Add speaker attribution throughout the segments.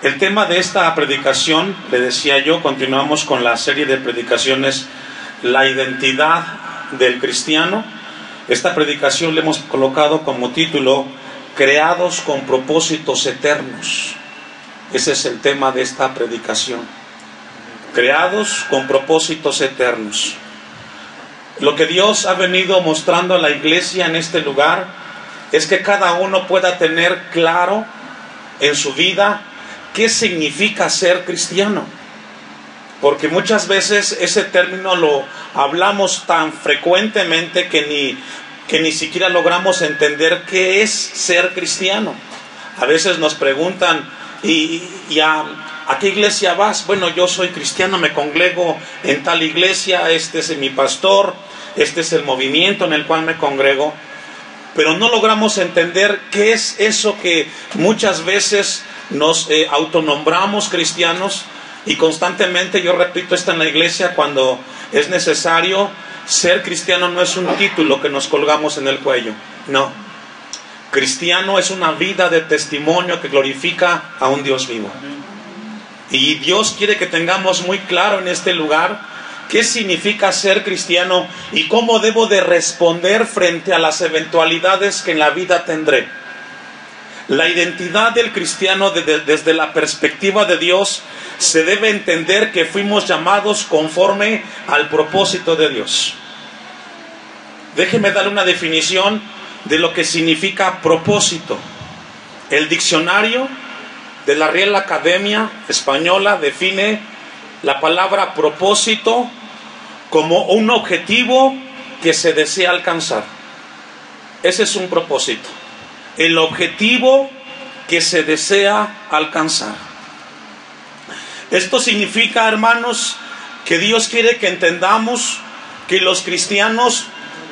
Speaker 1: El tema de esta predicación, le decía yo, continuamos con la serie de predicaciones, la identidad del cristiano. Esta predicación le hemos colocado como título, creados con propósitos eternos. Ese es el tema de esta predicación. Creados con propósitos eternos. Lo que Dios ha venido mostrando a la iglesia en este lugar es que cada uno pueda tener claro en su vida qué significa ser cristiano. Porque muchas veces ese término lo hablamos tan frecuentemente que ni siquiera logramos entender qué es ser cristiano. A veces nos preguntan, ¿y a qué iglesia vas? Bueno, yo soy cristiano, me congrego en tal iglesia, este es mi pastor, este es el movimiento en el cual me congrego. Pero no logramos entender qué es eso que muchas veces nos autonombramos cristianos, y constantemente yo repito esto en la iglesia cuando es necesario. Ser cristiano no es un título que nos colgamos en el cuello, no. Cristiano es una vida de testimonio que glorifica a un Dios vivo. Y Dios quiere que tengamos muy claro en este lugar qué significa ser cristiano y cómo debo de responder frente a las eventualidades que en la vida tendré. La identidad del cristiano desde la perspectiva de Dios se debe entender que fuimos llamados conforme al propósito de Dios. Déjeme dar una definición de lo que significa propósito. El diccionario de la Real Academia Española define la palabra propósito como un objetivo que se desea alcanzar. Ese es un propósito. El objetivo que se desea alcanzar. Esto significa, hermanos, que Dios quiere que entendamos que los cristianos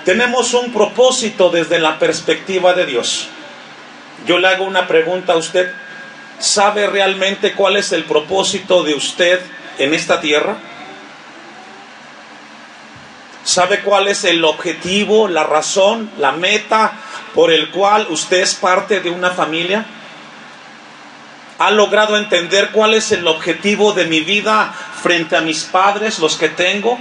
Speaker 1: tenemos un propósito desde la perspectiva de Dios. Yo le hago una pregunta a usted. ¿Sabe realmente cuál es el propósito de usted en esta tierra? ¿Sabe cuál es el objetivo, la razón, la meta por el cual usted es parte de una familia? ¿Ha logrado entender cuál es el objetivo de mi vida frente a mis padres, los que tengo?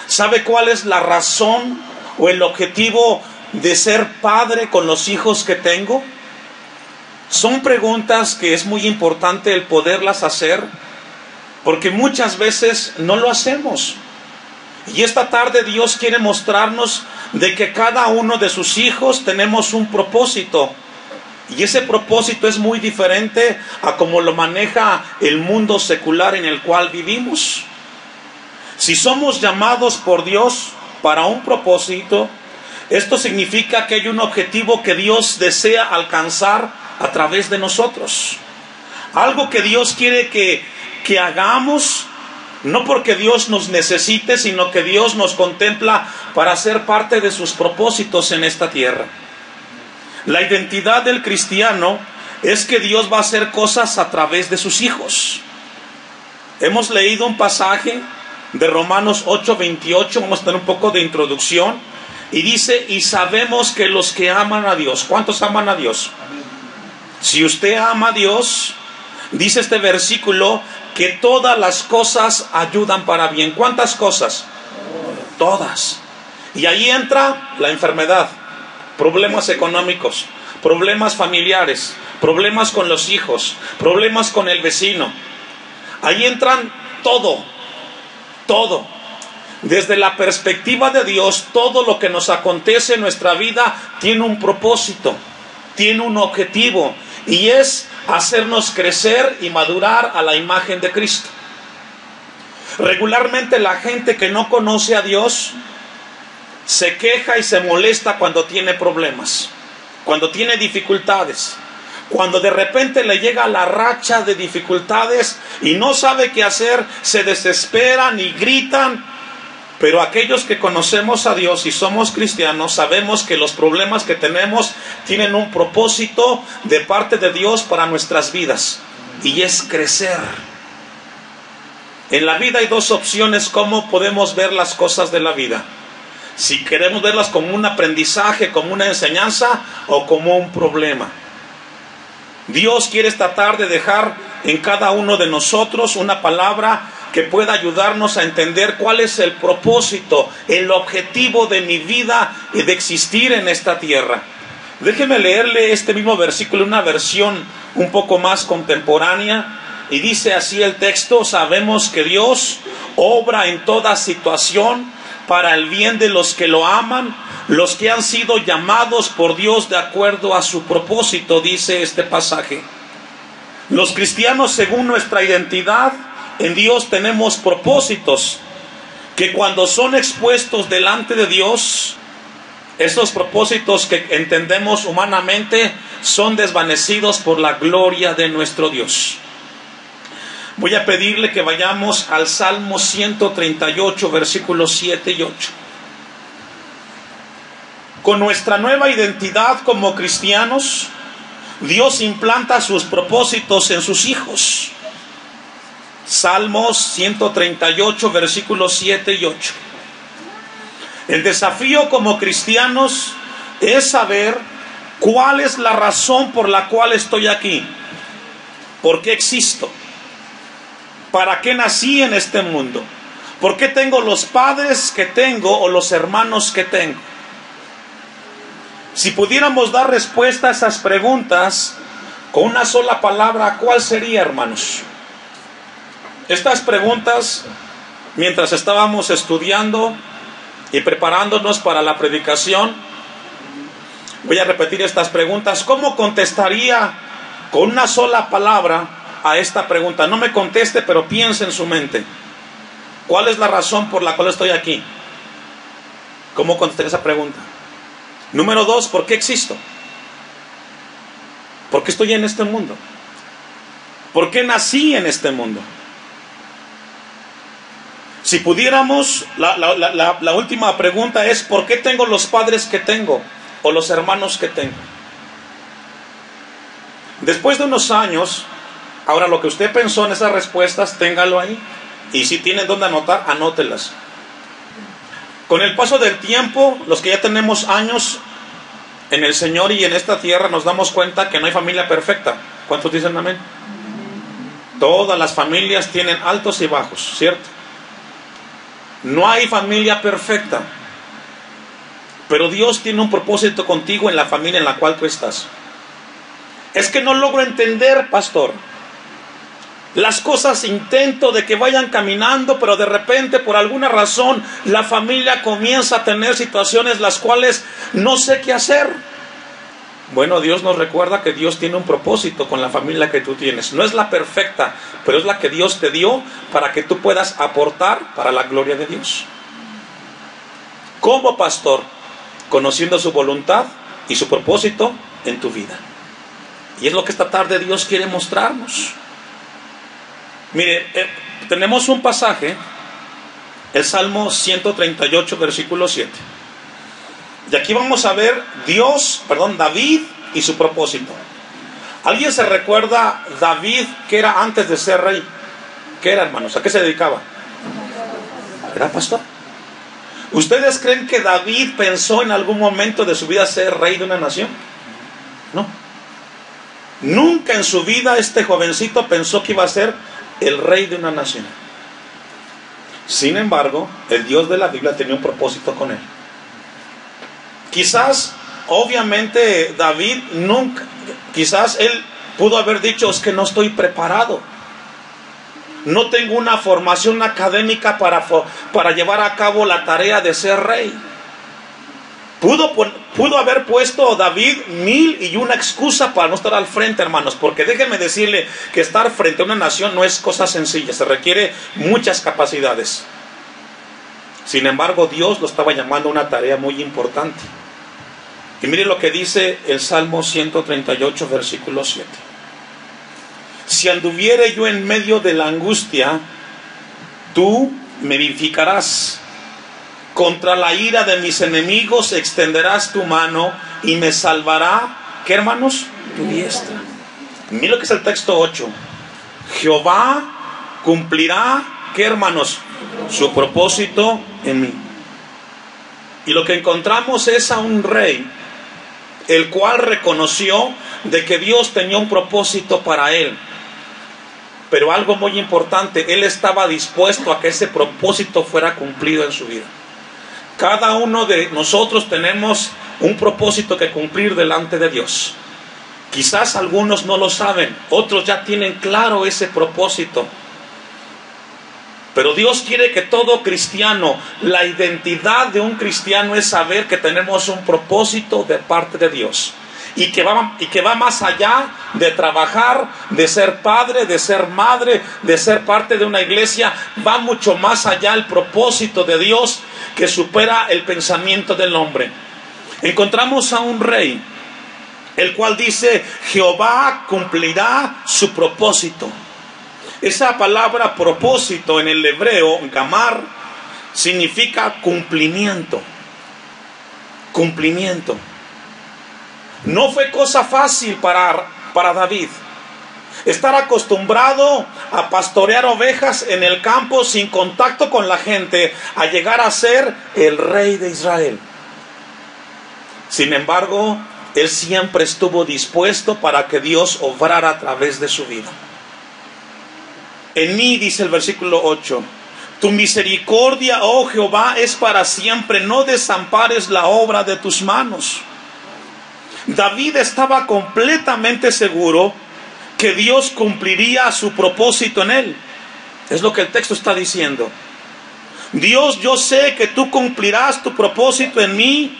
Speaker 1: ¿Sabe cuál es la razón o el objetivo de ser padre con los hijos que tengo? Son preguntas que es muy importante el poderlas hacer, porque muchas veces no lo hacemos. Y esta tarde Dios quiere mostrarnos de que cada uno de sus hijos tenemos un propósito. Y ese propósito es muy diferente a como lo maneja el mundo secular en el cual vivimos. Si somos llamados por Dios para un propósito, esto significa que hay un objetivo que Dios desea alcanzar a través de nosotros. Algo que Dios quiere que hagamos, no porque Dios nos necesite, sino que Dios nos contempla para ser parte de sus propósitos en esta tierra. La identidad del cristiano es que Dios va a hacer cosas a través de sus hijos. Hemos leído un pasaje de Romanos 8:28, vamos a tener un poco de introducción, y dice, y sabemos que los que aman a Dios, ¿cuántos aman a Dios? Si usted ama a Dios, dice este versículo, que todas las cosas ayudan para bien. ¿Cuántas cosas? Todas. Y ahí entra la enfermedad, problemas económicos, problemas familiares, problemas con los hijos, problemas con el vecino. Ahí entran todo. Desde la perspectiva de Dios, todo lo que nos acontece en nuestra vida tiene un propósito, tiene un objetivo, y es hacernos crecer y madurar a la imagen de Cristo. Regularmente la gente que no conoce a Dios se queja y se molesta cuando tiene problemas, cuando tiene dificultades, cuando de repente le llega la racha de dificultades y no sabe qué hacer, se desesperan y gritan. Pero aquellos que conocemos a Dios y somos cristianos, sabemos que los problemas que tenemos tienen un propósito de parte de Dios para nuestras vidas, y es crecer. En la vida hay dos opciones cómo podemos ver las cosas de la vida. Si queremos verlas como un aprendizaje, como una enseñanza, o como un problema. Dios quiere esta tarde dejar en cada uno de nosotros una palabra que pueda ayudarnos a entender cuál es el propósito, el objetivo de mi vida y de existir en esta tierra. Déjeme leerle este mismo versículo, una versión un poco más contemporánea, y dice así el texto: sabemos que Dios obra en toda situación para el bien de los que lo aman, los que han sido llamados por Dios de acuerdo a su propósito, dice este pasaje. Los cristianos, según nuestra identidad en Dios, tenemos propósitos que cuando son expuestos delante de Dios, esos propósitos que entendemos humanamente son desvanecidos por la gloria de nuestro Dios. Voy a pedirle que vayamos al Salmo 138, versículos 7 y 8. Con nuestra nueva identidad como cristianos, Dios implanta sus propósitos en sus hijos. Salmos 138, versículos 7 y 8. El desafío como cristianos es saber cuál es la razón por la cual estoy aquí. ¿Por qué existo? ¿Para qué nací en este mundo? ¿Por qué tengo los padres que tengo o los hermanos que tengo? Si pudiéramos dar respuesta a esas preguntas con una sola palabra, ¿cuál sería, hermanos? Estas preguntas, mientras estábamos estudiando y preparándonos para la predicación, voy a repetir estas preguntas. ¿Cómo contestaría con una sola palabra a esta pregunta? No me conteste, pero piense en su mente. ¿Cuál es la razón por la cual estoy aquí? ¿Cómo contestaría esa pregunta? Número 2, ¿por qué existo? ¿Por qué estoy en este mundo? ¿Por qué nací en este mundo? Si pudiéramos, la última pregunta es: ¿por qué tengo los padres que tengo o los hermanos que tengo? Después de unos años, ahora lo que usted pensó en esas respuestas, téngalo ahí. Y si tienen dónde anotar, anótelas. Con el paso del tiempo, los que ya tenemos años en el Señor y en esta tierra, nos damos cuenta que no hay familia perfecta. ¿Cuántos dicen amén? Todas las familias tienen altos y bajos, ¿cierto? No hay familia perfecta, pero Dios tiene un propósito contigo en la familia en la cual tú estás. Es que no logro entender, pastor. Las cosas intento de que vayan caminando, pero de repente, por alguna razón, la familia comienza a tener situaciones las cuales no sé qué hacer. Bueno, Dios nos recuerda que Dios tiene un propósito con la familia que tú tienes. No es la perfecta, pero es la que Dios te dio para que tú puedas aportar para la gloria de Dios. ¿Cómo, pastor? Conociendo su voluntad y su propósito en tu vida. Y es lo que esta tarde Dios quiere mostrarnos. Mire, tenemos un pasaje, el Salmo 138, versículo 7. Y aquí vamos a ver David y su propósito. ¿Alguien se recuerda David que era antes de ser rey? ¿Qué era, hermanos? ¿A qué se dedicaba? ¿Era pastor? ¿Ustedes creen que David pensó en algún momento de su vida ser rey de una nación? No. Nunca en su vida este jovencito pensó que iba a ser el rey de una nación. Sin embargo, el Dios de la Biblia tenía un propósito con él. Quizás, obviamente, David quizás él pudo haber dicho: es que no estoy preparado, no tengo una formación académica para llevar a cabo la tarea de ser rey. Pudo haber puesto David 1001 excusa para no estar al frente, hermanos, porque déjenme decirle que estar frente a una nación no es cosa sencilla, se requiere muchas capacidades. Sin embargo, Dios lo estaba llamando a una tarea muy importante. Y mire lo que dice el Salmo 138, versículo 7. Si anduviere yo en medio de la angustia, tú me vivificarás. Contra la ira de mis enemigos extenderás tu mano y me salvará, ¿qué, hermanos? Tu diestra. Mira lo que es el texto 8. Jehová cumplirá, ¿qué, hermanos? Su propósito en mí. Y lo que encontramos es a un rey, el cual reconoció de que Dios tenía un propósito para él. Pero algo muy importante, él estaba dispuesto a que ese propósito fuera cumplido en su vida. Cada uno de nosotros tenemos un propósito que cumplir delante de Dios. Quizás algunos no lo saben, otros ya tienen claro ese propósito. Pero Dios quiere que todo cristiano, la identidad de un cristiano es saber que tenemos un propósito de parte de Dios. Y que va más allá de trabajar, de ser padre, de ser madre, de ser parte de una iglesia. Va mucho más allá el propósito de Dios que supera el pensamiento del hombre. Encontramos a un rey, el cual dice: Jehová cumplirá su propósito. Esa palabra propósito en el hebreo, gamar, significa cumplimiento. Cumplimiento. No fue cosa fácil para David estar acostumbrado a pastorear ovejas en el campo sin contacto con la gente, a llegar a ser el rey de Israel. Sin embargo, él siempre estuvo dispuesto para que Dios obrara a través de su vida. En mí, dice el versículo 8, tu misericordia, oh Jehová, es para siempre, no desampares la obra de tus manos. David estaba completamente seguro que Dios cumpliría su propósito en él. Es lo que el texto está diciendo. Dios, yo sé que tú cumplirás tu propósito en mí.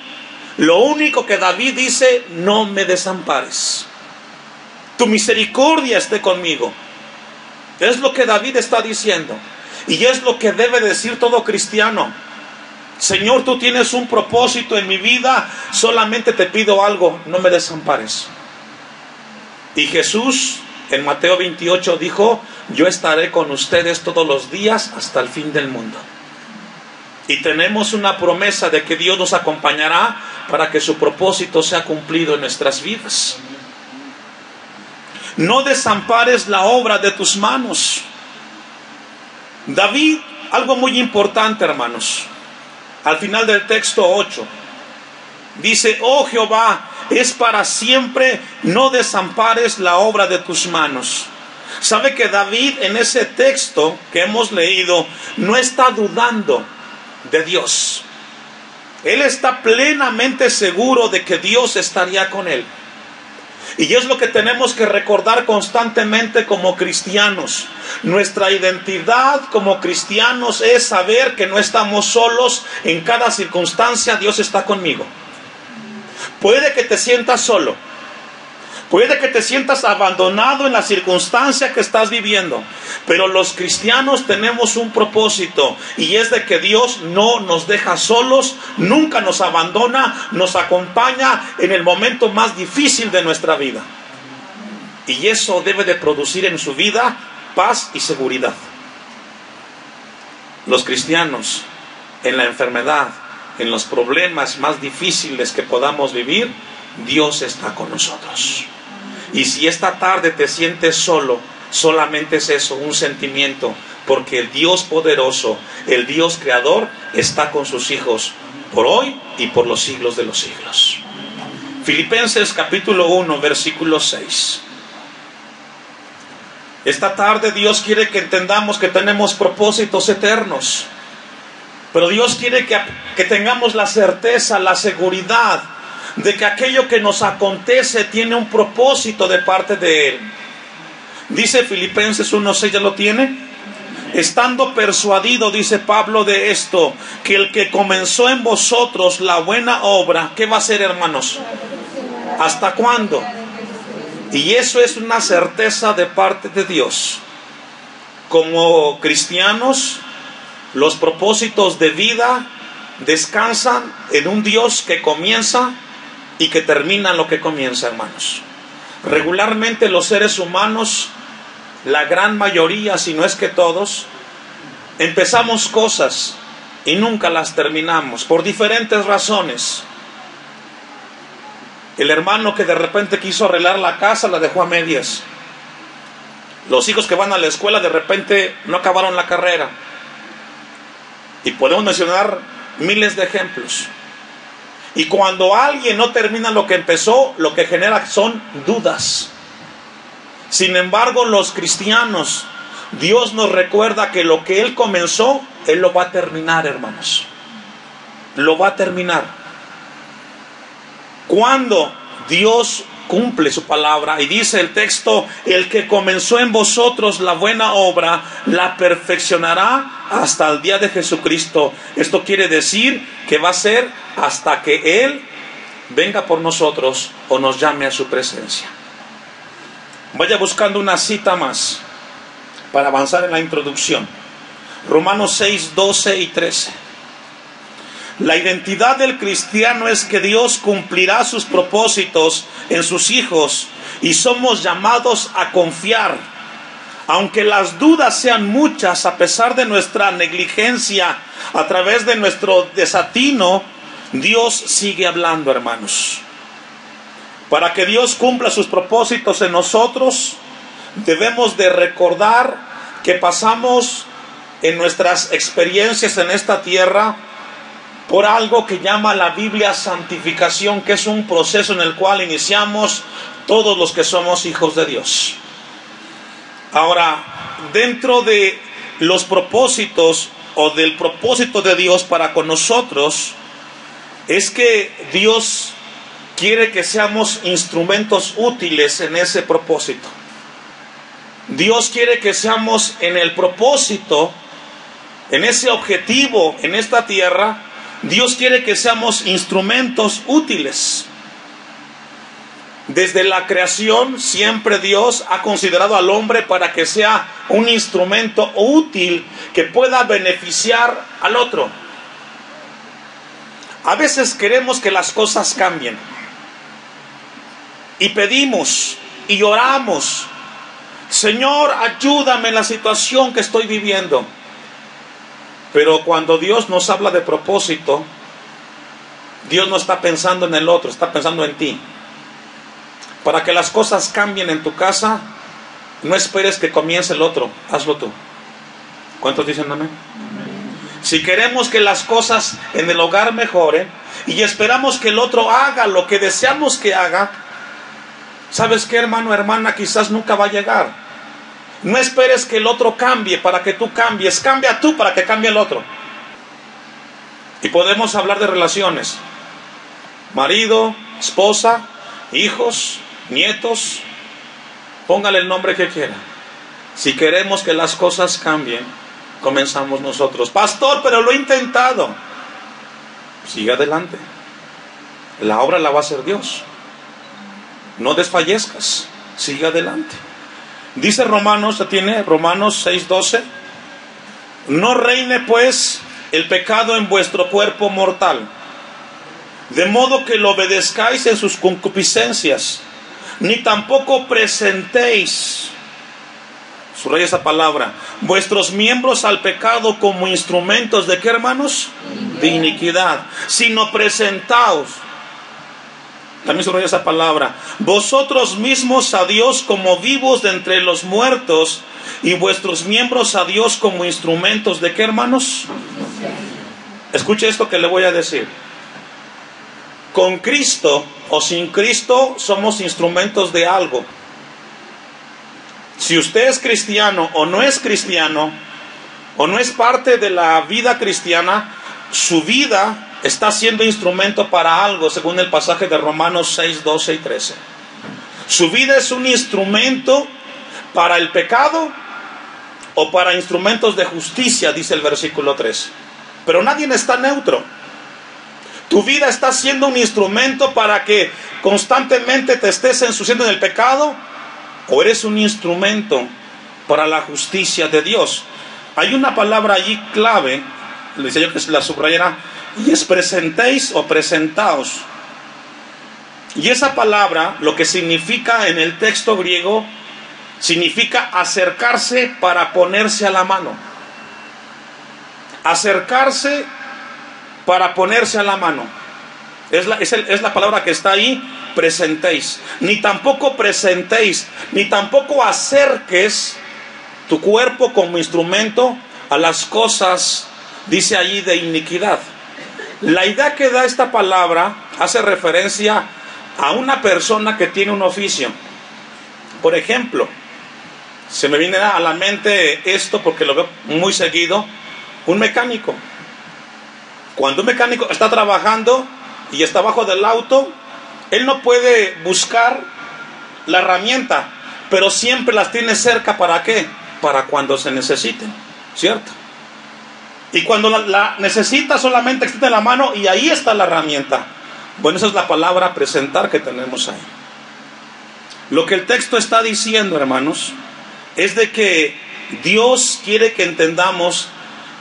Speaker 1: Lo único que David dice: no me desampares. Tu misericordia esté conmigo. Es lo que David está diciendo. Y es lo que debe decir todo cristiano. Señor, tú tienes un propósito en mi vida, solamente te pido algo: no me desampares. Y Jesús en Mateo 28 dijo: yo estaré con ustedes todos los días hasta el fin del mundo. Y tenemos una promesa de que Dios nos acompañará para que su propósito sea cumplido en nuestras vidas. No desampares la obra de tus manos. David, algo muy importante, hermanos. Al final del texto 8, dice: oh Jehová, es para siempre, no desampares la obra de tus manos. ¿Sabe que David en ese texto que hemos leído no está dudando de Dios? Él está plenamente seguro de que Dios estaría con él. Y es lo que tenemos que recordar constantemente como cristianos. Nuestra identidad como cristianos es saber que no estamos solos. En cada circunstancia Dios está conmigo. Puede que te sientas solo. Puede que te sientas abandonado en la circunstancia que estás viviendo. Pero los cristianos tenemos un propósito. Y es de que Dios no nos deja solos. Nunca nos abandona. Nos acompaña en el momento más difícil de nuestra vida. Y eso debe de producir en su vida paz y seguridad. Los cristianos, en la enfermedad, en los problemas más difíciles que podamos vivir, Dios está con nosotros. Y si esta tarde te sientes solo, solamente es eso, un sentimiento, porque el Dios poderoso, el Dios creador, está con sus hijos por hoy y por los siglos de los siglos. Filipenses capítulo 1, versículo 6. Esta tarde Dios quiere que entendamos que tenemos propósitos eternos, pero Dios quiere que tengamos la certeza, la seguridad de que aquello que nos acontece tiene un propósito de parte de Él. Dice Filipenses 1:6, ¿ya lo tiene? Estando persuadido, dice Pablo, de esto, que el que comenzó en vosotros la buena obra, ¿qué va a hacer, hermanos? ¿Hasta cuándo? Y eso es una certeza de parte de Dios. Como cristianos, los propósitos de vida descansan en un Dios que comienza y que termina lo que comienza, hermanos. Regularmente los seres humanos, la gran mayoría, si no es que todos, empezamos cosas y nunca las terminamos por diferentes razones. El hermano que de repente quiso arreglar la casa la dejó a medias. Los hijos que van a la escuela de repente no acabaron la carrera. Y podemos mencionar miles de ejemplos. Y cuando alguien no termina lo que empezó, lo que genera son dudas. Sin embargo, los cristianos, Dios nos recuerda que lo que Él comenzó, Él lo va a terminar, hermanos. Lo va a terminar. Cuando Dios cumple su palabra, y dice el texto, el que comenzó en vosotros la buena obra, la perfeccionará hasta el día de Jesucristo. Esto quiere decir que va a ser hasta que Él venga por nosotros o nos llame a su presencia. Vaya buscando una cita más para avanzar en la introducción. Romanos 6, 12 y 13. La identidad del cristiano es que Dios cumplirá sus propósitos en sus hijos y somos llamados a confiar. Aunque las dudas sean muchas, a pesar de nuestra negligencia, a través de nuestro desatino, Dios sigue hablando, hermanos. Para que Dios cumpla sus propósitos en nosotros, debemos de recordar que pasamos en nuestras experiencias en esta tierra por algo que llama la Biblia santificación, que es un proceso en el cual iniciamos todos los que somos hijos de Dios. Ahora, dentro de los propósitos o del propósito de Dios para con nosotros, es que Dios quiere que seamos instrumentos útiles en ese propósito. Dios quiere que seamos en el propósito, en ese objetivo, en esta tierra. Dios quiere que seamos instrumentos útiles. Desde la creación siempre Dios ha considerado al hombre para que sea un instrumento útil que pueda beneficiar al otro. A veces queremos que las cosas cambien y pedimos y oramos: Señor, ayúdame en la situación que estoy viviendo. Pero cuando Dios nos habla de propósito, Dios no está pensando en el otro, está pensando en ti. Para que las cosas cambien en tu casa, no esperes que comience el otro, hazlo tú. ¿Cuántos dicen amén? Si queremos que las cosas en el hogar mejoren y esperamos que el otro haga lo que deseamos que haga, ¿sabes qué, hermano, hermana? Quizás nunca va a llegar. No esperes que el otro cambie para que tú cambies. Cambia tú para que cambie el otro. Y podemos hablar de relaciones: marido, esposa, hijos, nietos. Póngale el nombre que quiera. Si queremos que las cosas cambien, comenzamos nosotros. Pastor, pero lo he intentado. Sigue adelante. La obra la va a hacer Dios. No desfallezcas. Sigue adelante. Dice Romanos 6:12: no reine pues el pecado en vuestro cuerpo mortal, de modo que lo obedezcáis en sus concupiscencias, ni tampoco presentéis, subraya esa palabra, vuestros miembros al pecado como instrumentos de ¿qué, hermanos? De iniquidad, sino presentaos. También subraya esa palabra: vosotros mismos a Dios como vivos de entre los muertos, y vuestros miembros a Dios como instrumentos de ¿qué, hermanos? Escuche esto que le voy a decir. Con Cristo o sin Cristo somos instrumentos de algo. Si usted es cristiano o no es cristiano, o no es parte de la vida cristiana, su vida está siendo instrumento para algo, según el pasaje de Romanos 6, 12 y 13. Su vida es un instrumento para el pecado o para instrumentos de justicia, dice el versículo 3. Pero nadie está neutro. Tu vida está siendo un instrumento para que constantemente te estés ensuciando en el pecado, o eres un instrumento para la justicia de Dios. Hay una palabra allí clave, le decía yo que se la subrayara, y es presentéis o presentaos. Y esa palabra, lo que significa en el texto griego, significa acercarse para ponerse a la mano. Acercarse para ponerse a la mano. Es la palabra que está ahí, presentéis. Ni tampoco presentéis, ni tampoco acerques tu cuerpo como instrumento a las cosas, dice allí, de iniquidad. La idea que da esta palabra hace referencia a una persona que tiene un oficio. Por ejemplo, se me viene a la mente esto porque lo veo muy seguido, un mecánico. Cuando un mecánico está trabajando y está abajo del auto, él no puede buscar la herramienta, pero siempre las tiene cerca. ¿Para qué? Para cuando se necesiten, ¿cierto? Y cuando la necesita, solamente extiende la mano y ahí está la herramienta. Bueno, esa es la palabra presentar que tenemos ahí. Lo que el texto está diciendo, hermanos, es de que Dios quiere que entendamos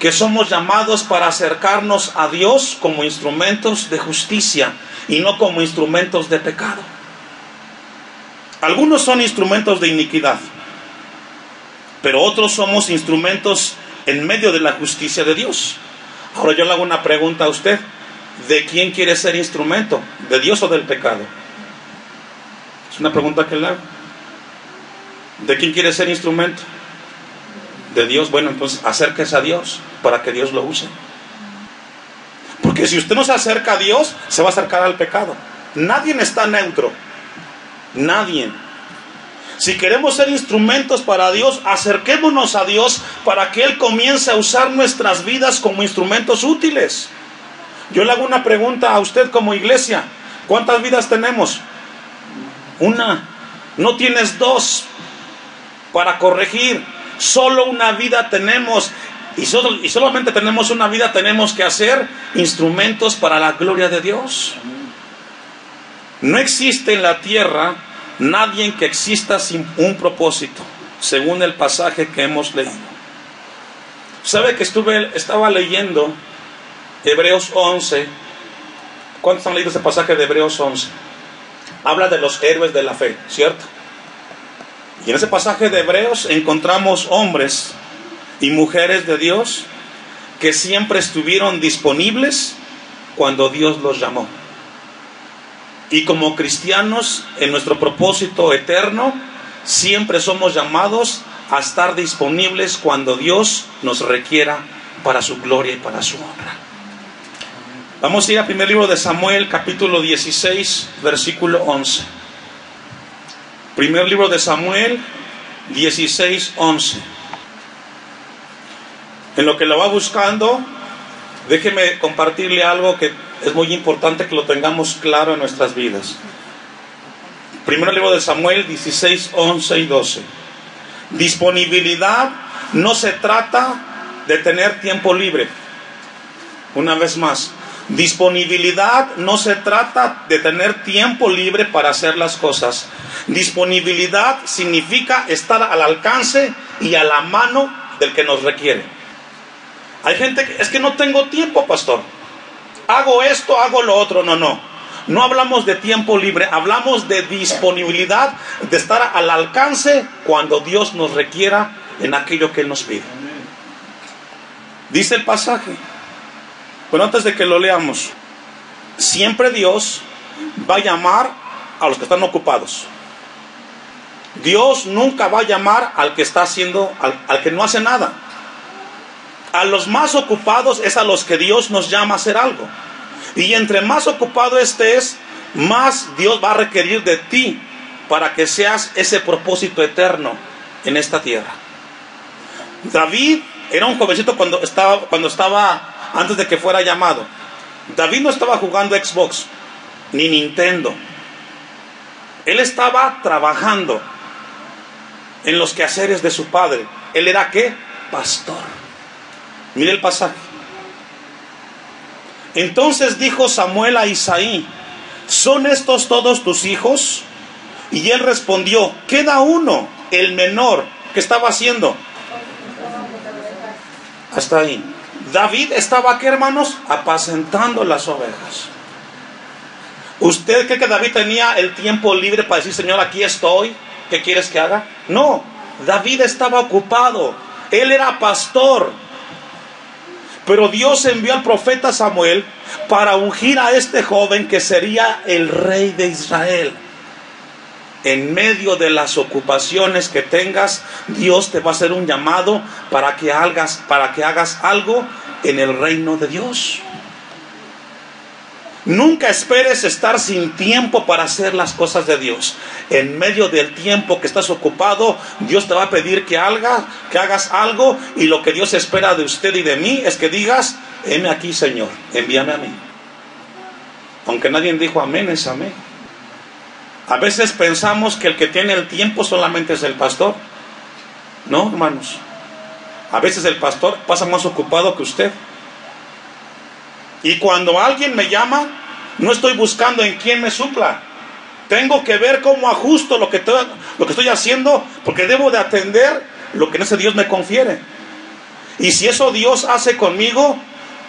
Speaker 1: que somos llamados para acercarnos a Dios como instrumentos de justicia y no como instrumentos de pecado. Algunos son instrumentos de iniquidad, pero otros somos instrumentos en medio de la justicia de Dios. Ahora yo le hago una pregunta a usted: ¿de quién quiere ser instrumento? ¿De Dios o del pecado? Es una pregunta que le hago. ¿De quién quiere ser instrumento? De Dios. Bueno, entonces acérquese a Dios para que Dios lo use. Porque si usted no se acerca a Dios, se va a acercar al pecado. Nadie está neutro. Nadie. Si queremos ser instrumentos para Dios, acerquémonos a Dios para que Él comience a usar nuestras vidas como instrumentos útiles. Yo le hago una pregunta a usted como iglesia: ¿cuántas vidas tenemos? Una. No tienes dos para corregir. Solo una vida tenemos. Y solamente tenemos una vida. Tenemos que hacer instrumentos para la gloria de Dios. No existe en la tierra nadie que exista sin un propósito, según el pasaje que hemos leído. ¿Sabe que estaba leyendo Hebreos 11? ¿Cuántos han leído ese pasaje de Hebreos 11? Habla de los héroes de la fe, ¿cierto? Y en ese pasaje de Hebreos encontramos hombres y mujeres de Dios que siempre estuvieron disponibles cuando Dios los llamó. Y como cristianos, en nuestro propósito eterno, siempre somos llamados a estar disponibles cuando Dios nos requiera para su gloria y para su honra. Vamos a ir al primer libro de Samuel, capítulo 16, versículo 11. Primer libro de Samuel, 16, 11. En lo que lo va buscando, déjeme compartirle algo que es muy importante que lo tengamos claro en nuestras vidas. Primer libro de Samuel 16, 11 y 12. Disponibilidad no se trata de tener tiempo libre. Una vez más, disponibilidad no se trata de tener tiempo libre para hacer las cosas. Disponibilidad significa estar al alcance y a la mano del que nos requiere. Hay gente que es que no tengo tiempo, pastor. Hago esto, hago lo otro. No hablamos de tiempo libre, hablamos de disponibilidad, de estar al alcance cuando Dios nos requiera en aquello que Él nos pide. Dice el pasaje, bueno, antes de que lo leamos, siempre Dios va a llamar a los que están ocupados. Dios nunca va a llamar al que está haciendo, al que no hace nada. A los más ocupados es a los que Dios nos llama a hacer algo. Y entre más ocupado estés, más Dios va a requerir de ti para que seas ese propósito eterno en esta tierra. David era un jovencito cuando estaba antes de que fuera llamado. David no estaba jugando Xbox ni Nintendo. Él estaba trabajando en los quehaceres de su padre. Él era ¿qué? Pastor. Mire el pasaje. Entonces dijo Samuel a Isaí: ¿son estos todos tus hijos? Y él respondió: queda uno, el menor. ¿Qué estaba haciendo? Hasta ahí. David estaba, ¿qué, hermanos? Apacentando las ovejas. ¿Usted cree que David tenía el tiempo libre para decir: Señor, aquí estoy, ¿qué quieres que haga? No, David estaba ocupado. Él era pastor. Pero Dios envió al profeta Samuel para ungir a este joven que sería el rey de Israel. En medio de las ocupaciones que tengas, Dios te va a hacer un llamado para que hagas algo en el reino de Dios.
Speaker 2: Nunca esperes estar sin tiempo para hacer las cosas de Dios. En medio del tiempo que estás ocupado, Dios te va a pedir que hagas algo, y lo que Dios espera de usted y de mí es que digas: heme aquí, Señor, envíame a mí. Aunque nadie dijo amén, es amén. A veces pensamos que el que tiene el tiempo solamente es el pastor. No, hermanos. A veces el pastor pasa más ocupado que usted. Y cuando alguien me llama, no estoy buscando en quién me supla. Tengo que ver cómo ajusto lo que estoy haciendo, porque debo de atender lo que ese Dios me confiere. Y si eso Dios hace conmigo,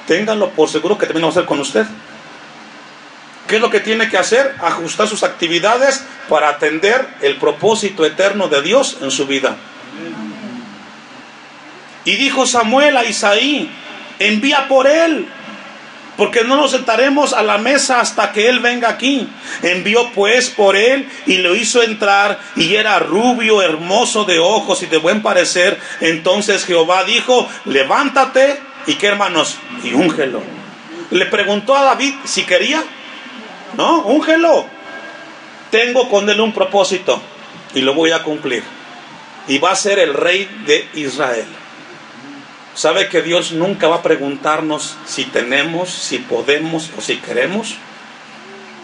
Speaker 2: ténganlo por seguro que también lo va a hacer con usted. ¿Qué es lo que tiene que hacer? Ajustar sus actividades para atender el propósito eterno de Dios en su vida. Y dijo Samuel a Isaí: envía por él, porque no nos sentaremos a la mesa hasta que él venga aquí. Envió pues por él, y lo hizo entrar, y era rubio, hermoso de ojos y de buen parecer. Entonces Jehová dijo: levántate, ¿y qué, hermanos? Y úngelo. Le preguntó a David si quería. No, úngelo. Tengo con él un propósito, y lo voy a cumplir. Y va a ser el rey de Israel. ¿Sabe que Dios nunca va a preguntarnos si tenemos, si podemos o si queremos?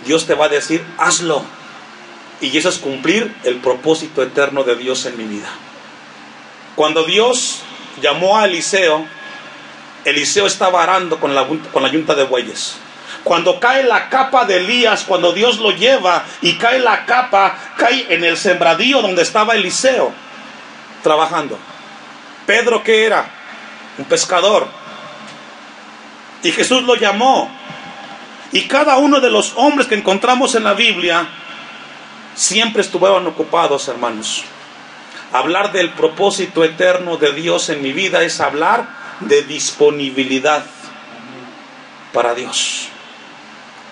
Speaker 2: Dios te va a decir: hazlo. Y eso es cumplir el propósito eterno de Dios en mi vida. Cuando Dios llamó a Eliseo, Eliseo estaba arando con la yunta de bueyes. Cuando cae la capa de Elías, cuando Dios lo lleva y cae la capa, cae en el sembradío donde estaba Eliseo trabajando. Pedro, ¿qué era? Un pescador. Y Jesús lo llamó. Y cada uno de los hombres que encontramos en la Biblia siempre estuvieron ocupados, hermanos. Hablar del propósito eterno de Dios en mi vida es hablar de disponibilidad para Dios.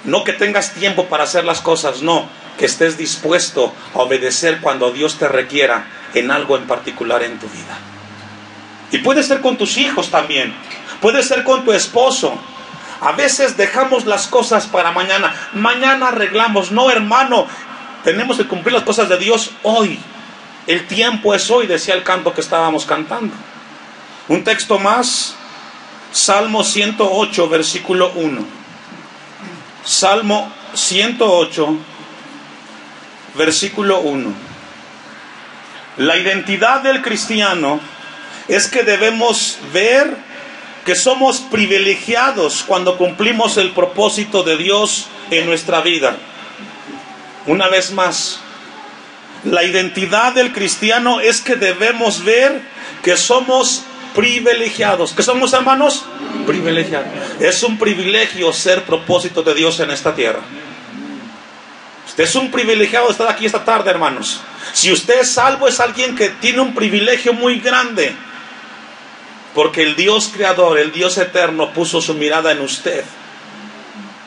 Speaker 2: No que tengas tiempo para hacer las cosas, no, que estés dispuesto a obedecer cuando Dios te requiera en algo en particular en tu vida. Y puede ser con tus hijos también, puede ser con tu esposo. A veces dejamos las cosas para mañana. Mañana arreglamos. No, hermano, tenemos que cumplir las cosas de Dios hoy. El tiempo es hoy, decía el canto que estábamos cantando. Un texto más, Salmo 108, versículo 1. Salmo 108, versículo 1. La identidad del cristiano es que debemos ver que somos privilegiados cuando cumplimos el propósito de Dios en nuestra vida. Una vez más, la identidad del cristiano es que debemos ver que somos privilegiados. ¿Qué somos, hermanos? Privilegiados. Es un privilegio ser propósito de Dios en esta tierra. Usted es un privilegiado de estar aquí esta tarde, hermanos. Si usted es salvo, es alguien que tiene un privilegio muy grande. Porque el Dios creador, el Dios eterno, puso su mirada en usted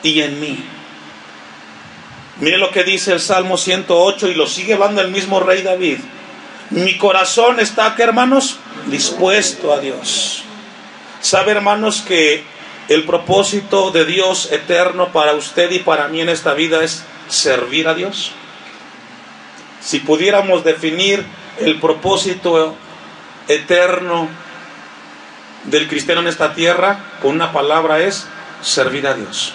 Speaker 2: y en mí. Mire lo que dice el Salmo 108, y lo sigue hablando el mismo rey David. Mi corazón está, ¿qué, hermanos? Dispuesto a Dios. ¿Sabe, hermanos, que el propósito de Dios eterno para usted y para mí en esta vida es servir a Dios? Si pudiéramos definir el propósito eterno del cristiano en esta tierra con una palabra, es servir a Dios.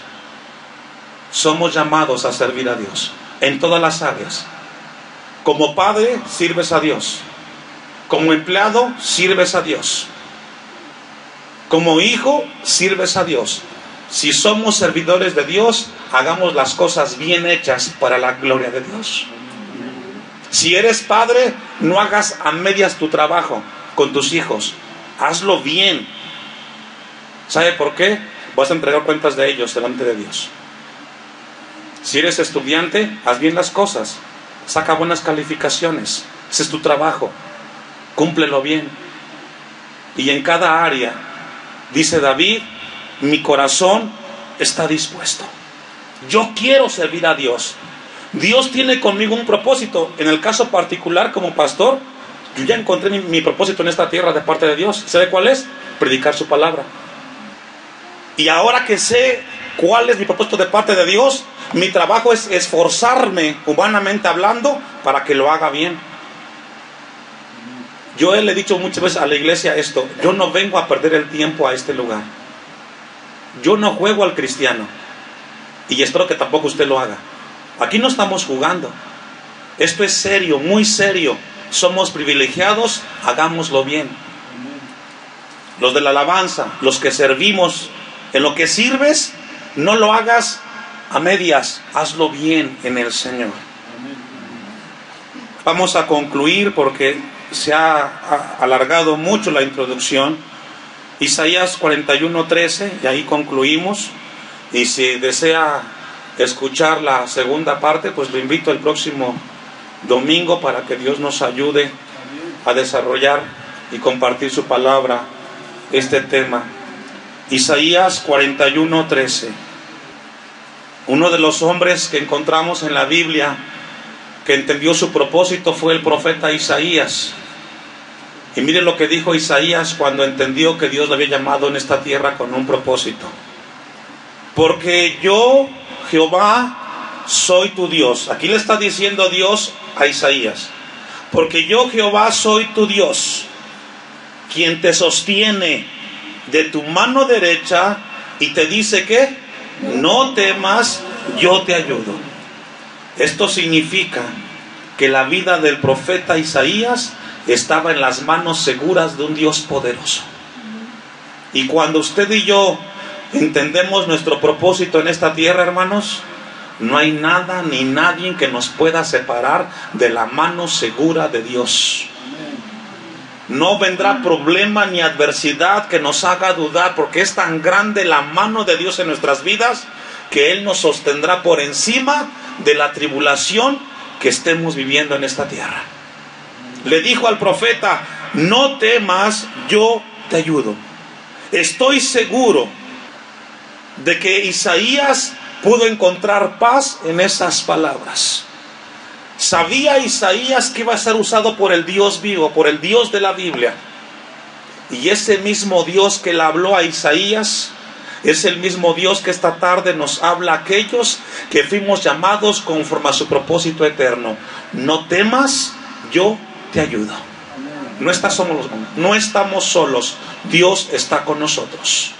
Speaker 2: Somos llamados a servir a Dios en todas las áreas. Como padre, sirves a Dios. Como empleado, sirves a Dios. Como hijo, sirves a Dios. Si somos servidores de Dios, hagamos las cosas bien hechas para la gloria de Dios. Si eres padre, no hagas a medias tu trabajo con tus hijos. Hazlo bien. ¿Sabe por qué? Vas a entregar cuentas de ellos delante de Dios. Si eres estudiante, haz bien las cosas. Saca buenas calificaciones. Ese es tu trabajo. Cúmplelo bien. Y en cada área, dice David, mi corazón está dispuesto. Yo quiero servir a Dios. Dios tiene conmigo un propósito. En el caso particular, como pastor, yo ya encontré mi propósito en esta tierra de parte de Dios. ¿Sabe cuál es? Predicar su palabra. Y ahora que sé ¿Cuál es mi propósito de parte de Dios? Mi trabajo es esforzarme, humanamente hablando, para que lo haga bien. Yo le he dicho muchas veces a la iglesia esto: yo no vengo a perder el tiempo a este lugar. Yo no juego al cristiano, y espero que tampoco usted lo haga. Aquí no estamos jugando. Esto es serio, muy serio. Somos privilegiados, hagámoslo bien. Los de la alabanza, los que servimos, en lo que sirves, no lo hagas a medias, hazlo bien en el Señor. Vamos a concluir porque se ha alargado mucho la introducción. Isaías 41:13, y ahí concluimos. Y si desea escuchar la segunda parte, pues lo invito el próximo domingo para que Dios nos ayude a desarrollar y compartir su palabra, este tema. Isaías 41:13. Uno de los hombres que encontramos en la Biblia que entendió su propósito fue el profeta Isaías. Y miren lo que dijo Isaías cuando entendió que Dios lo había llamado en esta tierra con un propósito. Porque yo, Jehová, soy tu Dios. Aquí le está diciendo Dios a Isaías: porque yo, Jehová, soy tu Dios, quien te sostiene de tu mano derecha y te dice que no temas, yo te ayudo. Esto significa que la vida del profeta Isaías estaba en las manos seguras de un Dios poderoso. Y cuando usted y yo entendemos nuestro propósito en esta tierra, hermanos, no hay nada ni nadie que nos pueda separar de la mano segura de Dios. No vendrá problema ni adversidad que nos haga dudar, porque es tan grande la mano de Dios en nuestras vidas que Él nos sostendrá por encima de la tribulación que estemos viviendo en esta tierra. Le dijo al profeta: no temas, yo te ayudo. Estoy seguro de que Isaías pudo encontrar paz en esas palabras. Sabía Isaías que iba a ser usado por el Dios vivo, por el Dios de la Biblia. Y ese mismo Dios que le habló a Isaías es el mismo Dios que esta tarde nos habla a aquellos que fuimos llamados conforme a su propósito eterno. No temas, yo te ayudo. No estamos solos, Dios está con nosotros.